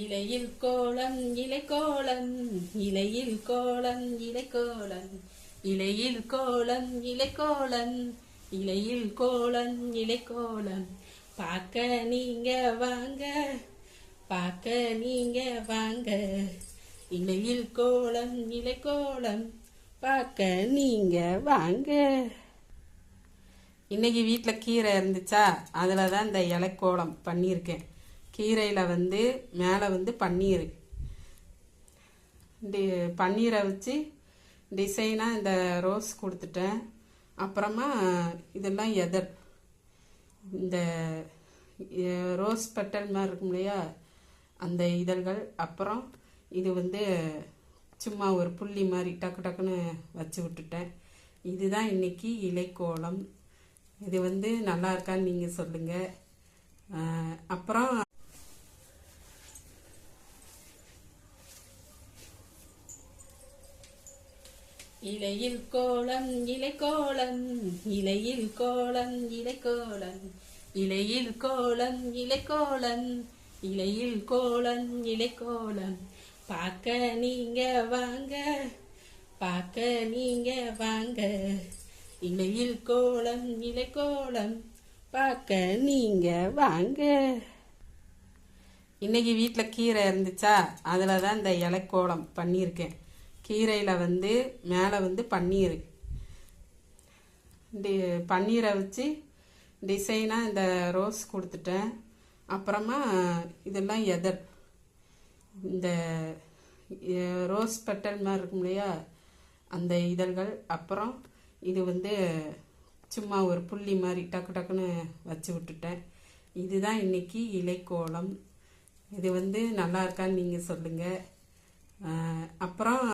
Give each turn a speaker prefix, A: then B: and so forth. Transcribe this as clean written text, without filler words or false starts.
A: இலையில் கோலம் இலைக்கோலம் இலையில் கோலம் இலைக்கோலம் இலையில் கோலம் இலைக்கோலம் இலையில் கோலம் இலைக்கோலம் பார்க்க நீங்க வாங்க பார்க்க நீங்க வாங்க இலையில் கோலம் இலைக்கோலம் பார்க்க நீங்க வாங்க. இன்னைக்கு வீட்டில் கீரை இருந்துச்சா, அதில் தான் இந்த இலைக்கோலம் பண்ணியிருக்கேன். கீரையில் மேலே பன்னீர் பன்னீரை வச்சு டிசைனாக இந்த ரோஸ் கொடுத்துட்டேன். அப்புறமா இதெல்லாம் இந்த ரோஸ் பெட்டல் மாதிரி இருக்கும் இல்லையா, அந்த இதழ்கள். அப்புறம் இது சும்மா ஒரு புள்ளி மாதிரி டக்கு டக்குன்னு வச்சு விட்டுட்டேன். இதுதான் இன்னைக்கு இலைக்கோலம். இது நல்லா இருக்கான்னு நீங்கள் சொல்லுங்கள். அப்புறம் இலையில் கோலம் இலைக்கோலம் இலையில் கோலம் இலைக்கோலம் இலையில் கோலம் இலைக்கோலம் இலையில் கோலம் இலைக்கோலம் பார்க்க நீங்க வாங்க பார்க்க நீங்க வாங்க இலையில் கோலம் இலைக்கோலம் பார்க்க நீங்க வாங்க. இன்னைக்கு வீட்டில் கீரை இருந்துச்சா, அதில் தான் இந்த இலைக்கோலம் பண்ணியிருக்கேன். கீரையில் மேலே பன்னீர் பன்னீரை வச்சு டிசைனாக இந்த ரோஸ் கொடுத்துட்டேன். அப்புறமா இதெல்லாம் இந்த ரோஸ் பெட்டல் மாதிரி இருக்கும் இல்லையா, அந்த இதழ்கள். அப்புறம் இது சும்மா ஒரு புள்ளி மாதிரி டக்கு டக்குன்னு வச்சு விட்டுட்டேன். இதுதான் இன்னைக்கு இலைக்கோலம். இது நல்லா இருக்கான்னு நீங்கள் சொல்லுங்கள். அப்புறம்